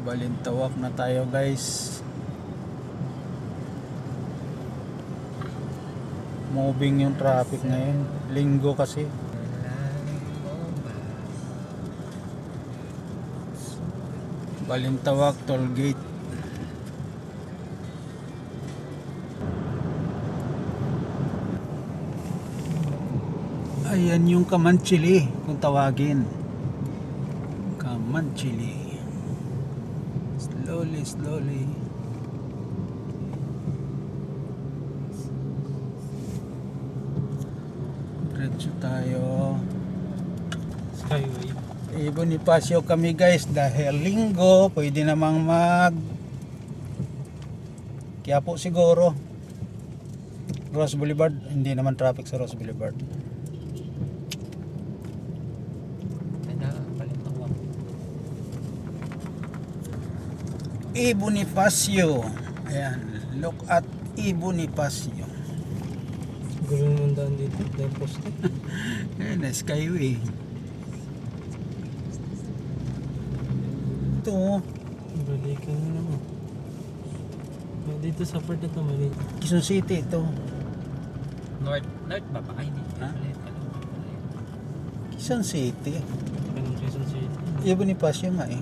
Balintawak na tayo guys. Moving yung traffic ngayon. Linggo kasi. Balintawak toll gate. Ayan yung Kamanchili kung tawagin. Kamanchili. Slowly. Diretso tayo. Skyway. Bonifacio kami guys dahil linggo, pwede namang Quiapo siguro. Ross Boulevard, hindi naman traffic sa Ross Boulevard. Bonifacio. Ayan, look at Bonifacio. Gulo naman daan dito, dahil poste. Ayan, Skyway. Ito, Balikan na naman. Dito sa part na ito, mali. Quezon City ito. North ba? Baka hindi. Ha? Quezon City. Ganun Quezon City. Bonifacio nga eh.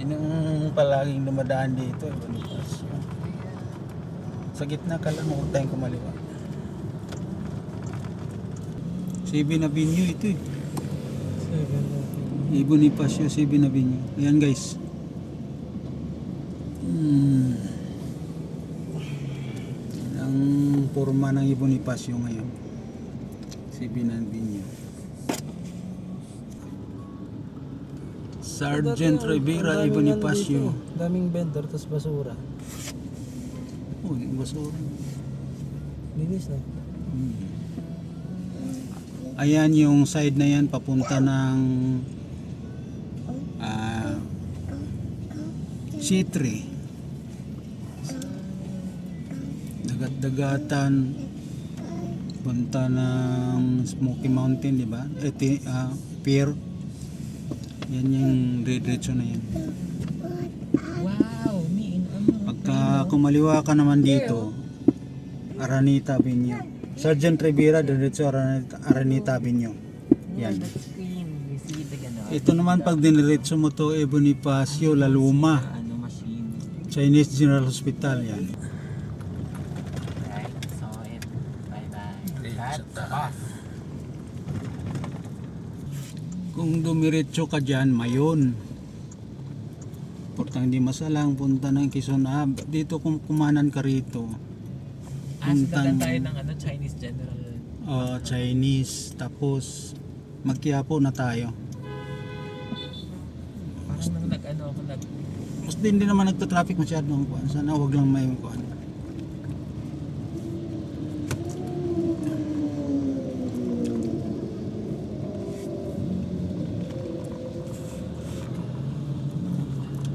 Yung palaging dumadaan dito, Bonifacio. Sa gitna ka lang, huwag tayong kumaliwa. CB Nabinyo ito eh. 7 Bonifacio, CB Nabinyo. Ayan guys. Ang forma ng Bonifacio ngayon. CB Nabinyo. Sergeant Rivera Bonifacio. Daming vendor, tas basura. Oh, yung basura. Linis na. Ayan yung side na yan papunta ng C3. Dagat-dagatan punta ng Smoky Mountain, di ba? Pier. Yan yung diretso na yan. Wow, Pagka kumaliwa ka naman dito, Araneta Avenue. Sergeant Rivera, diretso Araneta Avenue. Yan. Ito naman pag diniretso mo to, Bonifacio, Laluma, Chinese General Hospital. Yan. Right, so it. Bye-bye. That's off. Kung dumiretso ka dyan, Mayon. Portang di masalang, punta ng Quezon. Dito kung kumanan ka rito. Sundan tayo ng Chinese General. Chinese. Tapos, mag-Quiapo na tayo. Parang nung Mas din naman nagta-traffic masyadong kuan. Sana wag lang may kuan.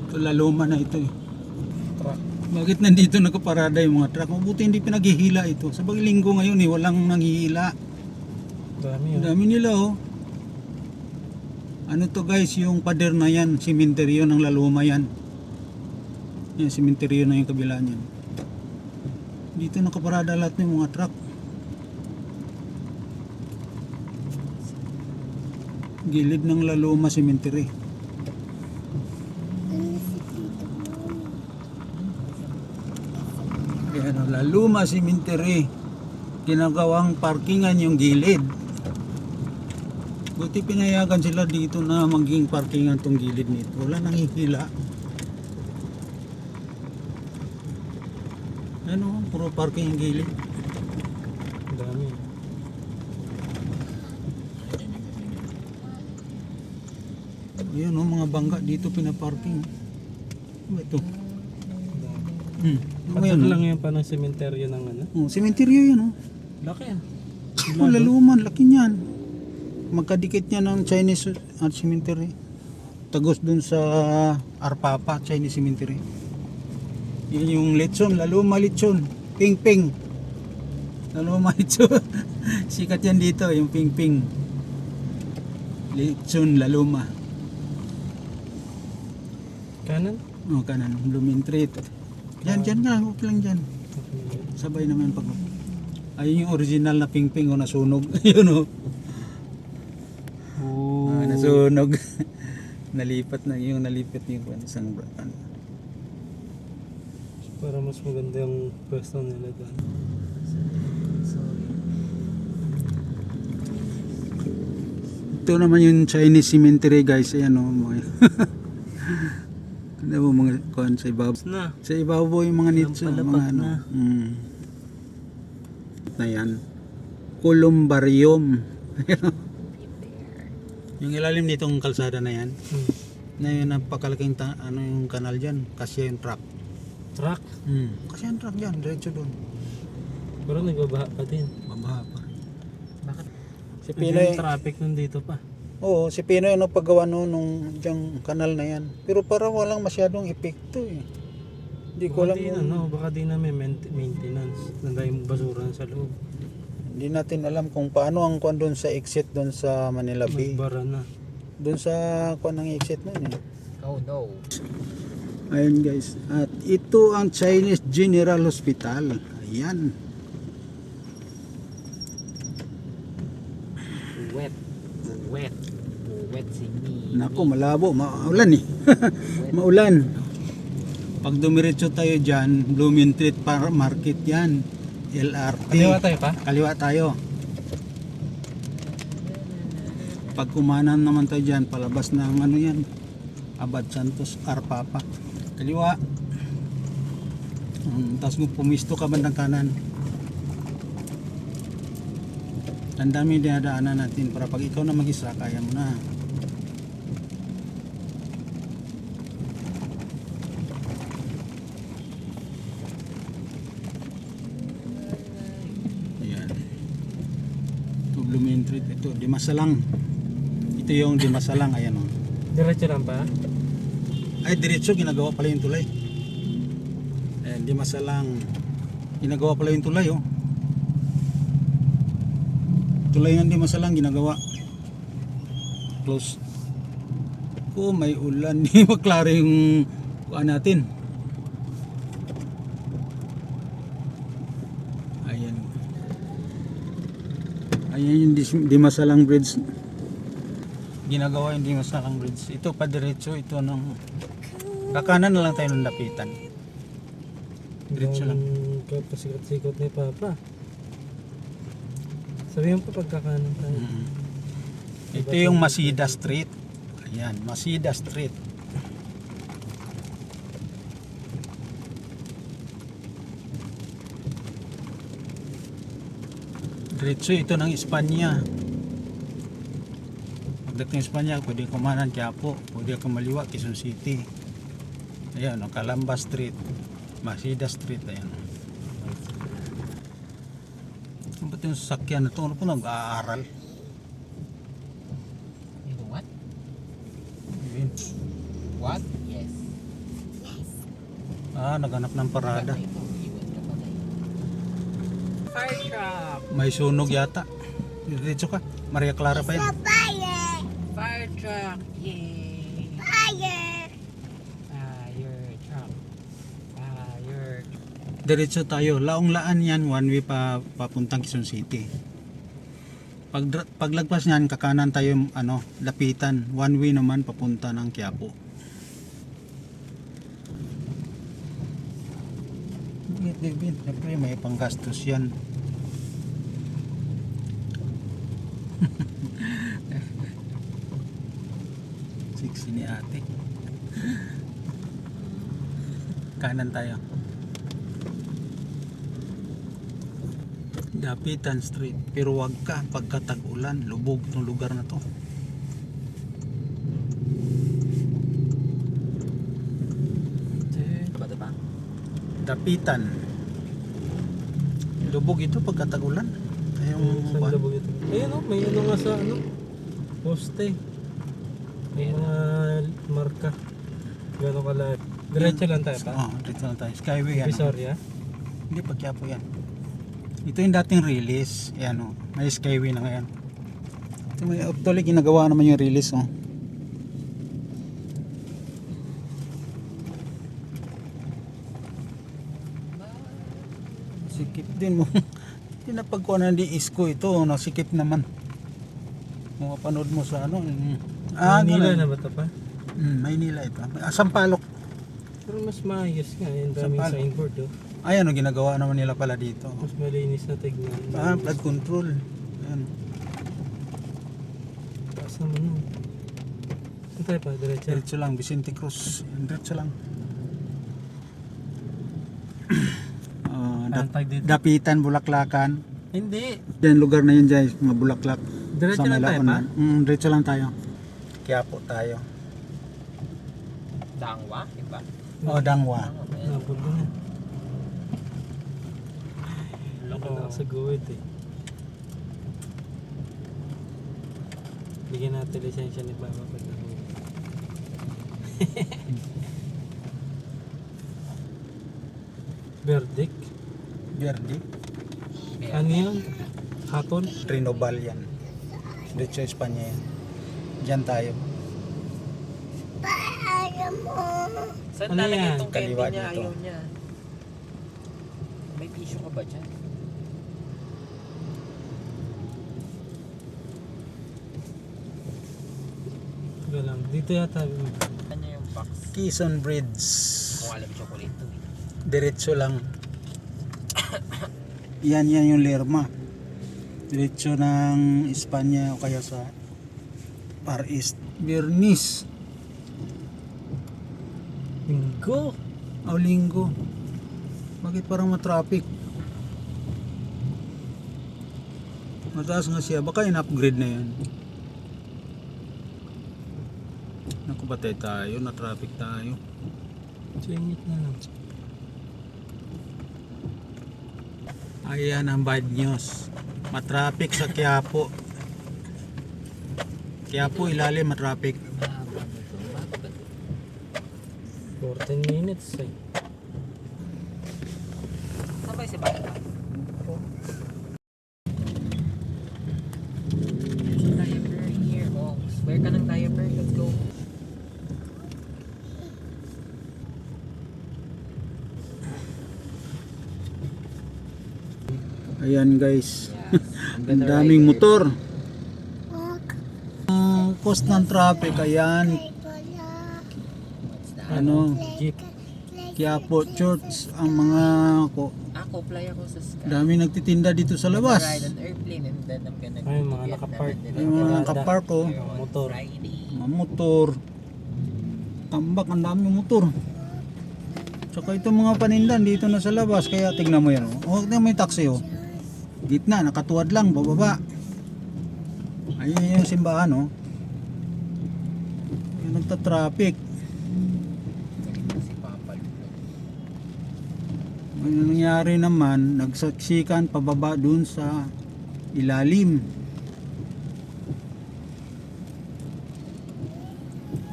Ito Laluma na ito eh. Truck. Bakit nandito nakaparada yung mga truck? Mabuti hindi pinaghihila ito. Sa linggo ngayon eh, walang nanghihila. Dami Ang yun. dami nila oh. Ano to guys, yung pader na yan, simenteryo ng Laluma yan. Yan, simenteryo na yung kabila niyan. Dito nakaparada lahat ng mga truck. Gilid ng Laluma Cemetery. Yan, Laluma Cemetery. Ginagawang parkingan yung gilid. Buti pinayagan sila dito na maging parkingan tong gilid nito. Wala nang hihila. Ano, puro parking yung gilid. Dami. Ayan mga bangga dito pinaparking. Ano ba ito? Dami. Ano Patag yan? lang yan pa ng sementeryo ng Sementeryo yan oh. Laki ah. Laluman, laki niyan. Magkadikit niya ng Chinese cemetery. Tagos dun sa Arpapa, Chinese cemetery. Yun yung lechon, Laluma lechon. Ping ping. Laluma lechon. Sikat yan dito, yung ping ping. Lechon La Luma. Kanan? O, kanan. Blooming Treat. Yan, dyan nga. Huwag lang dyan. Sabay naman pag... Ayun yung original na ping-ping o nasunog. Yun o. Oh. Nasunog. Nalipat na yung isang ano. Para mas maganda yung pwesto nila doon. Ito naman yung Chinese cemetery guys. Ayan o. Ano mo mga kuhan sa ibabaw. Na. Sa ibabaw yung mga nitso. Lampalapat Mga ano. na. Na yan. Columbarium. Yung ilalim nitong kalsada na yan. Na yun napakalaking ano yung kanal dyan. Kasi yung truck. Truck? Kasi yung truck dyan. Diretso doon. Pero nagbabaha pa din. Mabaha pa rin. Bakit? Si Hindi Pinoy. yung traffic nandito pa. Oo, si Pinoy ano paggawa nung dyang kanal na yan. Pero parang walang masyadong epekto eh. Hindi ko alam Baka di na may maintenance. Nandayong basura sa loob. Hindi natin alam kung paano ang kuan doon sa exit doon sa Manila Bay. Magbara na. Doon sa kuan ng exit noon eh. Oh no. Ayun guys. At ito ang Chinese General Hospital. Ayan. Wet. Wet. Wet si me. Nako, malabo. Maulan eh. Maulan. Pag dumiretso tayo dyan, Blooming Treat Market yan. LRT. Kaliwa tayo pa? Kaliwa tayo. Pag kumanan naman tayo dyan, palabas ng ano yan. Abad Santos, Arpapa. Kaliwa. Tapos pumisto ka bandang kanan. Ang dami dinadaanan natin para pag ikaw na mag-isa, kaya mo na. Ayan. Ito Blooming Treat. Ito, Dimasalang. Ito yung Dimasalang. Ayan o. Diretso lang pa? Ay, diretso. Ginagawa pala yung tulay. Ayan, Dimasalang. Ginagawa pala yung tulay o. Tulay ng Dimasalang ginagawa. Close. Oh, may ulan. Hindi maklaro yung kuha natin. Ayan. Ayan yung Dimasalang Bridge. Ginagawa yung Dimasalang Bridge. Ito pa diretso. Ito ng kakanan na lang tayo ng lapitan. Diretso lang. Pasikat-sikat ni Papa. Sabihin pa pagkakanan tayo. Ito yung Masida Street. Ayan, Masida Street. Diretso ito ng Espanya. Pagdating Espanya, pwede kumanan Quiapo, pwede kang maliwa Quezon City. Ayan, Calamba Street, Masida Street. Ayan. Ba't yung sasakyan na ito? Ano po nag-aaral? You what? Yun. What? Yes. Naghanap ng parada. Fire truck! May sunog yata. Diretso ka. Maria Clara pa yan. Fire truck! Yay! Fire! Fire truck! Fire truck! Diretso tayo. Laong-laan yan. One way papuntang Quezon City. Paglagpas niyan, kakanan tayo lapitan. One way naman papunta ng Quiapo. Siyempre may panggastos yan. Sexy ni ate. Kanan tayo. Dapitan Street. Pero wag ka pagka tag-ulan. Lubog itong lugar na to. Ba ba? Dapitan. Lubog ito pagka tag-ulan. Saan labog ito? Ayun o, may ano nga sa poste. May mga marka. Gano'n kalahit. Diretso lang tayo pa? Dito lang tayo. Skyway yan. Visoria? Hindi, Quiapo yan. Ito yung dating release. Ayan o. May Skyway na ngayon. May actually ginagawa naman yung release, oh. Sikip din mo. Pinapagkuhanan di isko ito, nasikip naman. Kung mapanood mo sa ano. Manila ganun. na ba ito pa? Maynila ito. Sampalok. Pero mas maayos nga, yung daming Sampal. signboard oh. Ayan, ginagawa naman nila pala dito. Mas malinis na tignan. Flood control. Ayan. Taas naman yun. Saan tayo pa? Diretso? Diretso lang, Vicente Cruz. Diretso lang. Antay dito. Dapitan, Bulaklakan. Hindi. Yan lugar na yun dyan, mga bulaklak. Diretso Sa lang tayo Malaunan. pa? Diretso lang tayo. Kaya po tayo. Dangwa, iba? O, Dangwa. Napunta na. Loko na sa guwit eh. Bigyan natin lisensya ni Baba pag nahuli. Verdict? Verdi. Ano yun? Hatol? Trinobal yan. Diretso Espanya yan. Diyan tayo. Saan Ano talaga yan? itong candy Kaliwa niya? dito. Ayaw niya. May tissue ka ba dyan? Wala lang. Dito yata. Ano yung box? Quezon Bridge. Kung alam chocolate to. Diretso lang. Yan yung Lerma. Diretso ng Espanya o kaya sa Far East. Bernice. Linggo. O Linggo. Bakit parang matraffic? Mataas nga siya. Baka in-upgrade na yan. Naku, batay tayo. Na-traffic tayo. Singit na lang. Ayan ang bad news. Matraffic sa Quiapo. Quiapo ilalim matraffic. Mahaba ba ito? Mahaba ba ito? 14 minutes eh. Saan ba yung si Bata? There's a diaper here. Oh, square ka ng diaper. Let's go. Ayan guys. Yes. I'm Ang gonna daming ride it. motor. Ang cost ng traffic ayan. What's that? Ano, Jeep. Quiapo Church ang mga Ako, fly ako sa sky. dami nagtitinda dito sa I'm labas. gonna ride an airplane and then I'm gonna Ay, mga Vietnam nakapark. and then Ay, I'm mga gonna nakapark oh. here on Motor. Friday. Mga motor. Tambak ang daming motor. Tsaka itong mga panindan dito na sa labas kaya tignan mo yan oh. Tignan mo yung taxi oh. Gitna, nakatuwad lang, bababa. Ayun yung simbahan oh. Yung nagta-traffic. Si Papa. Ang nangyari naman, nagsaksikan pababa dun sa ilalim.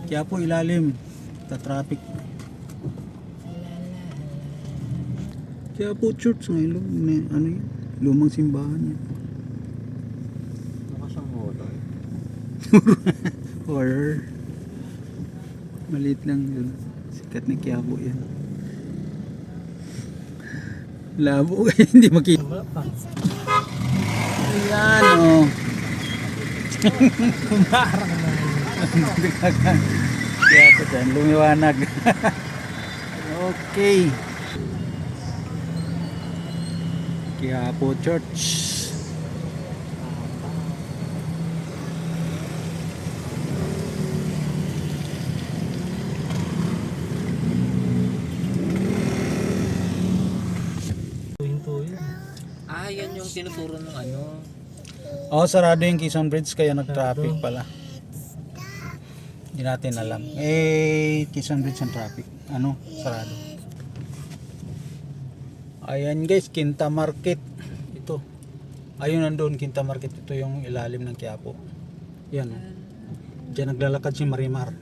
Kaya po ilalim, ta-traffic. Kaya po church ngayon, ano yun, lumang simbahan yun. Mukha siyang horror. Horror. Maliit lang yun. Sikat na Quiapo yan. Labo kaya hindi makita. Wala pa. Ayan oh. Kumarang na. Kaya po dyan, lumiwanag. Okay. Quiapo Church. Hinto yun. Ah, yan yung tinuturo ng ano. Oh, sarado yung Quezon Bridge kaya nag-traffic pala. Hindi natin alam. Quezon Bridge ang traffic. Ano? Sarado. Ayan guys, Quinta Market. Ito. Ayun nandun, Quinta Market. Ito yung ilalim ng Quiapo. Yan. Oh. Diyan naglalakad si Marimar.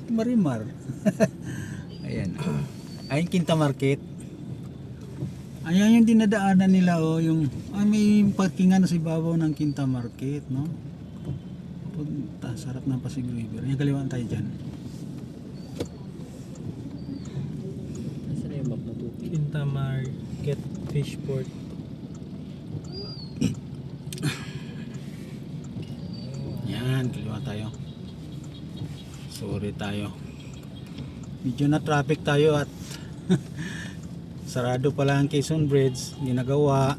Marimar. Ayan. Ayun Quinta Market. Ayan yung dinadaanan nila oh, yung may parkingan na si babaw ng Quinta Market, no? Punta, sarap ng Pasig River. Yung kaliwaan tayo dyan. Nasaan na yung map na tubig? Quinta Market Fishport. Yan, kaliwa tayo. Sorry tayo. Medyo na traffic tayo at sarado pala ang Quezon Bridge, ginagawa.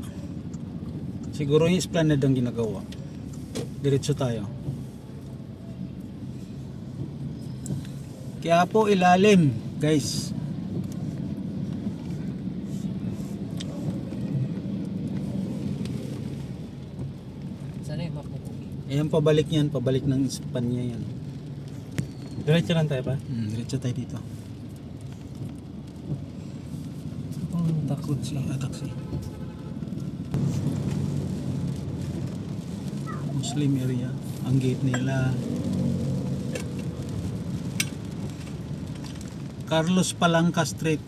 Siguro yung Esplanade ang ginagawa. Diretso tayo. Kaya po ilalim, guys. Saan na yung map na tubig? Ayan pabalik yan, pabalik ng Espanya yan. Diretso lang tayo ba? Diretso tayo dito. Taxi, taxi. Muslim area, ang gate nila. Carlos Palanca Street.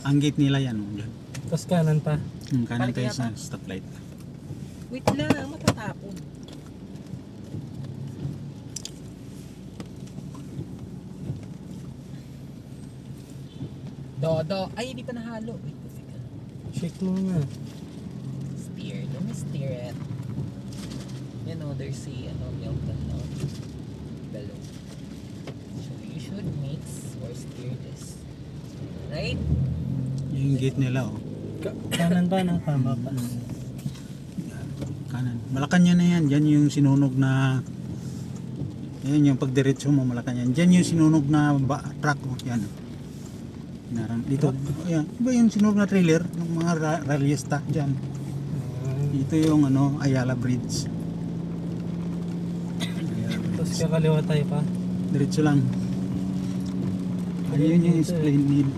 Ang gate nila yan. Yan. Tapos kanan pa. Kanan tayo Balik sa yata. stoplight. Wait lang, matatapon. Dodo. Ay, hindi pa nahalo. Wait, teka. Shake mo na. Steer. Let me steer it. You know, there's a milk and below. So you should mix or steer this. Right? Yung gate nila oh. Kanan ba na? Tama pa. Kanan. Malacanang na yan. Diyan yung sinunog na yan yung pagdiretso mo Malacanang. Diyan yung sinunog na truck oh. Yan. Dito. Ayan. Iba yung sinunog na trailer ng mga rallyista diyan. Dito yung Ayala Bridge. Tapos kakaliwa tayo pa. Diretso lang. Ayun yung Esplanade.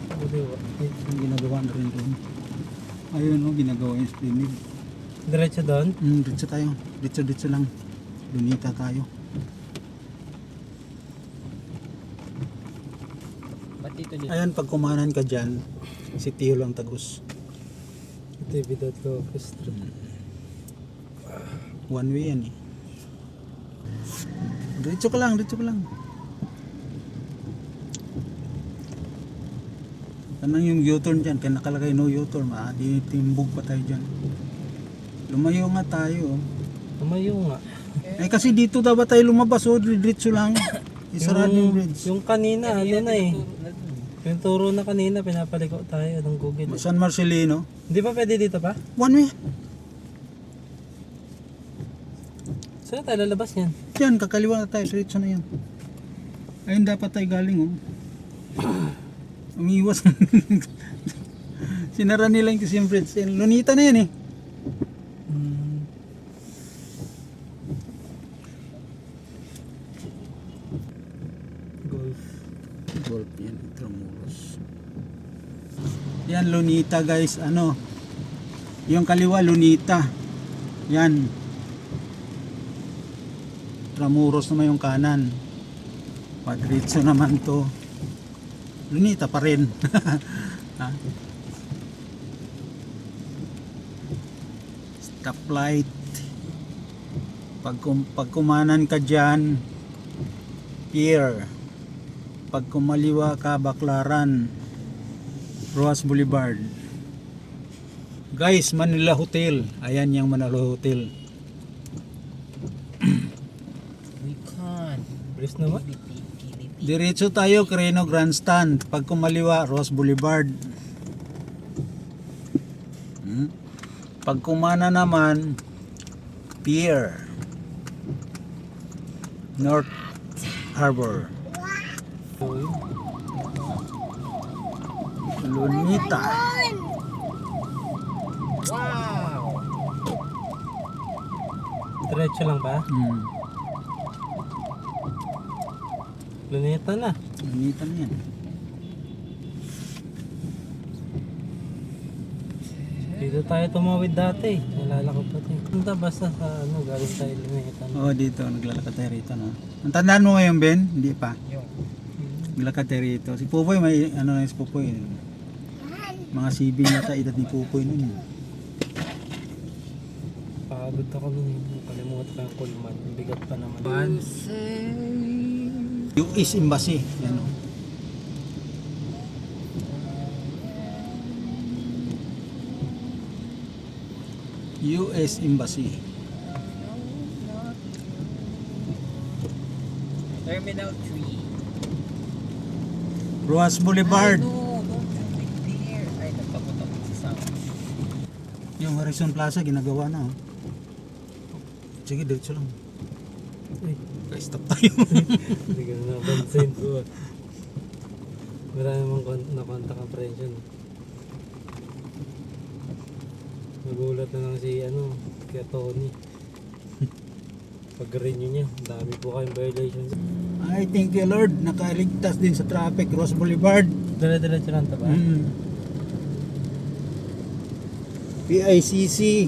Kaliwa. Yung ginagawa na rin doon. Ayun ginagawa yung Esplanade. Diretso doon? Diretso tayo. Diretso lang. Lunita tayo. Ba't dito? Ayan, pag kumanan ka dyan, si Tio lang tagos. Actividad ko. Street. One way yan eh. Diretso ka lang. Kanang yung U-turn dyan, kaya nakalagay no U-turn, timbog pa tayo dyan. Lumayo nga tayo. Tumayo nga. Eh kasi dito dapat tayo lumabas, diretso lang. Isarado yung bridge. Yung kanina, ano na eh. Yung turo na kanina, pinapaliko tayo ng Google. San Marcelino. Hindi ba pwede dito pa? One way. Saan tayo lalabas yan? Yan, kakaliwa na tayo, diretso na yan. Ayun dapat tayo galing oh. Umiwas. Sinara nila yung Quezon Bridge. Lunita na yan eh. Golf. Golf yan, Intramuros. Yan, Lunita guys. Yung kaliwa, Lunita. Yan. Intramuros naman yung kanan. Padritso naman to. Lunita pa rin. Ha? Stoplight. Pag kumanan ka dyan, pier. Pag kumaliwa ka, Baclaran, Roas Boulevard. Guys, Manila Hotel. Ayan yung Manila Hotel. We can't. Bilis naman. Kiliti. Diretso tayo, Quirino Grandstand. Pag kumaliwa, Ross Boulevard. Pag kumana naman, Pier. North Harbor. Lunita. Wow! Diretso lang ba? Luneta na. Lunita na yan. Dito tayo tumawid dati. Nalala ko pati. Punta basta sa galing tayo Luneta. Oo, dito. Naglalakad tayo rito. No? Ang tandaan mo ngayon, Ben? Hindi pa. Yung Naglalakad tayo rito. Si Pupoy, may si Pupoy. Mga sibing yata edad ni Pupoy nun. Pagod ako nun eh. Kalimutan ko yung kulman. Ang bigat pa naman. US Embassy. Yan o. US Embassy. Terminal 3. Ruas Boulevard. Ay, no, don't click there. Ay, nagpapunta ko sa sound. Yung Horizon Plaza ginagawa na. Oh. Sige, diretso lang. Uy, Stop tayo. hindi ka na napansin ko. Wala namang nakontak ang presyon. Nagulat na lang si kaya Tony. Pag-renew niya, dami po kayong violations. I thank you Lord, nakaligtas din sa traffic, Ross Boulevard. Dala-diretso lang ito ba? PICC.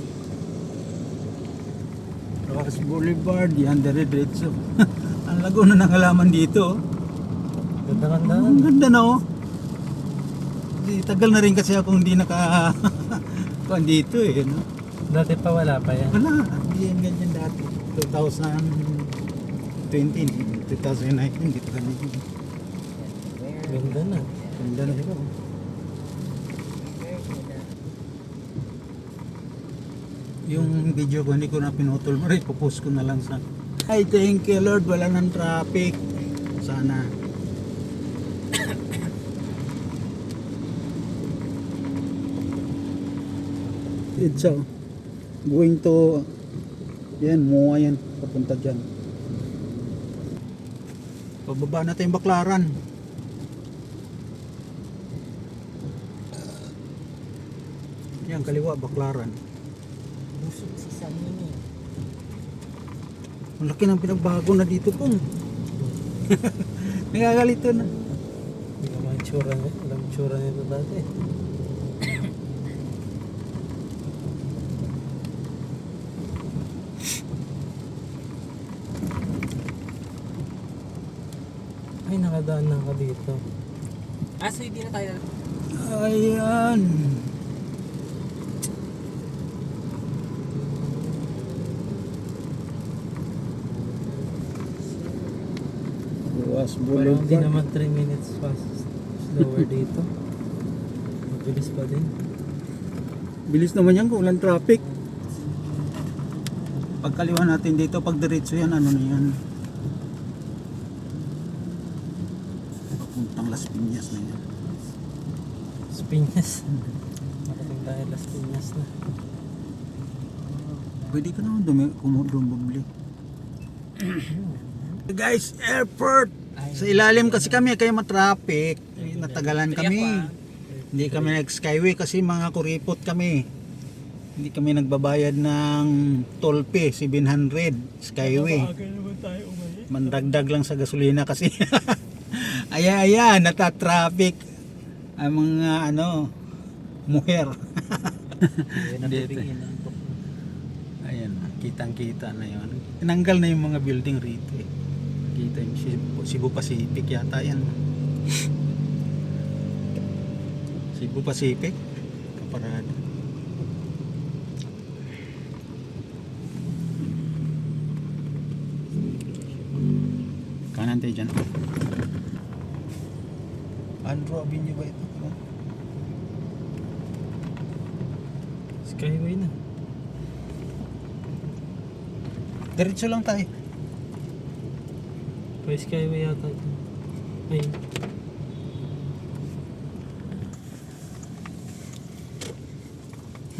Ross Boulevard, yan diretso. Ang lago na ng halaman dito. Ganda-ganda. Ang ganda na oh. Tagal na rin kasi ako hindi naka kuan dito eh. No? Dati pa wala pa yan. Wala, hindi yan ganyan dati. 2020, 2019, dito ganyan. Ganda na. Ganda na siya. Oh. Yung video ko hindi ko na pinutol, pero ipopost ko na lang sa I thank you Lord, wala nang traffic. Sana. It's going to yan, mua yan, papunta dyan. Pababa natin yung Baklaran. Yan, kaliwa, Baklaran. Busog si Samini. Ang laki ng pinagbago na dito pong. Nagagalito na. Hindi ko maitsura nito. Alam tsura nito dati. Ay, nakadaan na ka dito. Ah, so hindi na tayo. Ayan. Ruas Parang hindi Boulevard. naman 3 minutes fast. Slower dito. Mabilis pa din. Bilis naman yan kung walang traffic. Pagkaliwa natin dito, pag diretso yan, ano na yan? Papuntang Las Piñas na yan. Piñas. Makating tayo Las Piñas na. Pwede ka naman bumili. Guys, airport! Sa ilalim kasi kami, kaya matraffic. Natagalan kami. Hindi kami nag-skyway kasi mga kuripot kami. Hindi kami nagbabayad ng toll fee, 700 skyway. Mandagdag lang sa gasolina kasi. Ayan, natatraffic ang mga muher. Dito. Ayan, kitang-kita na yun. Tinanggal na yung mga building rito eh. Kita yung Cebu Pacific yata yan. Cebu Pacific, kaparada. Kanan tayo dyan. Andrew Avenue ba ito? Skyway na. Diretso lang tayo. May skyway yata ito. Ay.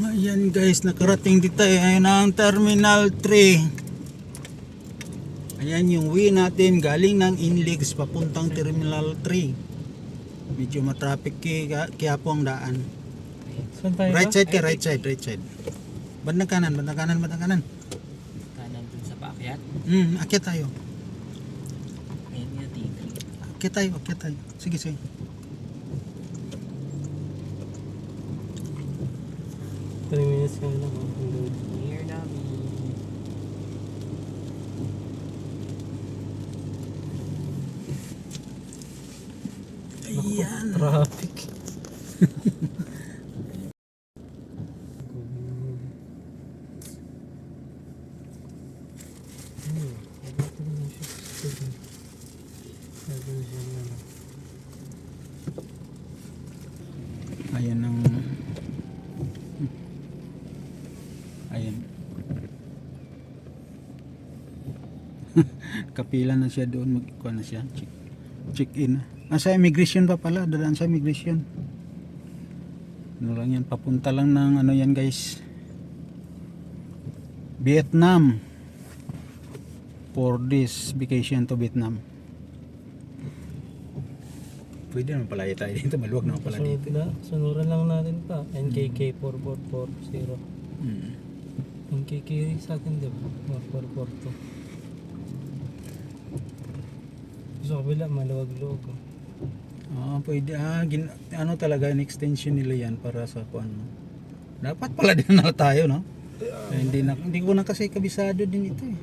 Ayan guys, nakarating dito tayo. Ayan ang Terminal 3. Ayan yung way natin galing ng Inlegs papuntang Terminal 3. Medyo matraffic kaya po ang daan. Saan tayo Right ba? side ka, right side. Bandang kanan. Kanan dun sa paakyat. Akyat tayo. Ayan nga, T3. Akyat tayo. Sige. 3 minutes ka lang. Near namin. Ayan. Traffic. Dito naman siya. Dito na siya ano. Ayan ang... Ayan. Kapila na siya doon. Magkuha na siya. Check in. Sa immigration pa pala. Dadaan sa immigration. Ano lang yan. Papunta lang ng ano yan guys. Vietnam. For this vacation to Vietnam. Pwede naman pala tayo dito. Maluwag naman pala dito. Sunuran lang natin pa. NKK 4440. NKK sa atin diba? 4442. Sa kabila, maluwag-luwag. Pwede. Ano talaga, an extension nila yan para sa kung ano. Dapat pala din na tayo, no? Hindi ko na kasi kabisado din ito eh.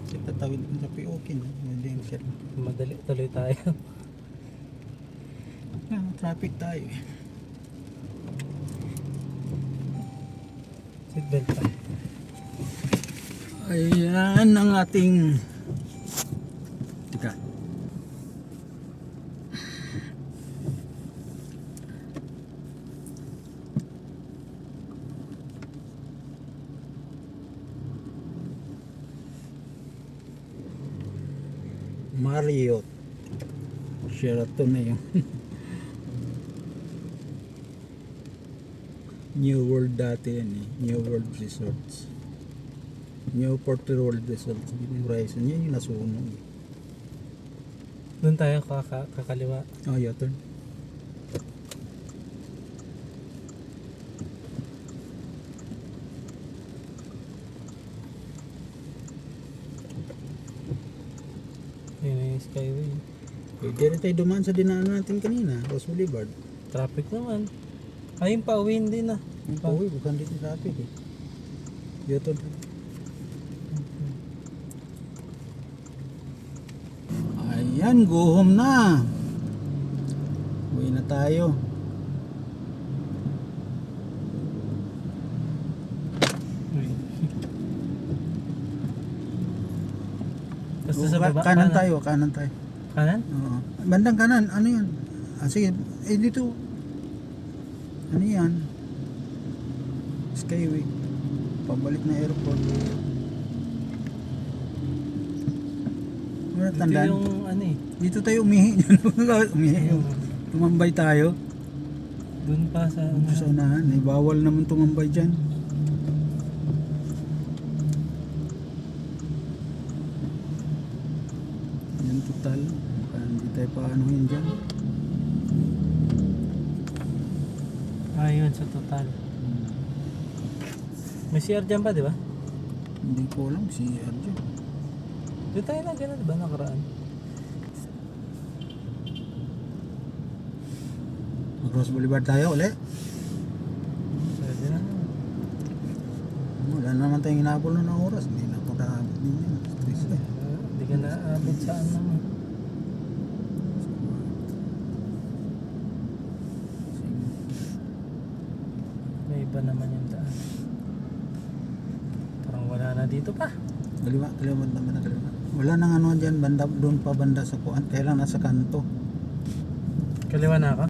Kasi tatawid ko sa POK, no? Hindi siya. Madali tuloy tayo. Traffic tayo eh. Seatbelt pa. Ayan ang ating... Tika. Marriott Sheraton na yung New World dati yan eh. New World Resorts, Newport World Resorts, yung Horizon yan yung nasunog eh. Doon tayo kakaliwa. Turn. Yun na yung Skyway. Pwede rin tayo dumaan sa dinaanan natin kanina, Rose Boulevard. Traffic naman. Ayun pa, uwi din na. Yung pauwi, bukan dito traffic eh. U-turn. Ayan, go home na. Uwi na tayo. Basta sa baba. Kanan tayo, kanan tayo. Kanan? Oo. Bandang kanan, ano yan? Sige, dito. Ano yan? Skyway. Pabalik na airport. Wala Dito tandaan. yung ano eh. Dito tayo umihi. Umihi. Tumambay tayo. Doon pa sa Sa unahan. Eh, bawal naman tumambay dyan. Yan total. Baka hindi tayo paanohin dyan. Ayun, sa total. May CR dyan pa, di ba? Hindi ko alam si Arjo. Doon tayo na gano'n, di ba? Nakaraan. Cross Boulevard tayo ulit. Pwede na. Wala naman tayong hinabol na ng oras. Hindi na ako nakabot din yan. Stress eh. Hindi ka naabot sa ano mo. May iba naman yung daan. Parang wala na dito pa. Kaliwa naman na kaliwa. Wala nang ano dyan, banda, doon pa banda sa kuan. Kaya lang nasa kanto. Kaliwa na ako.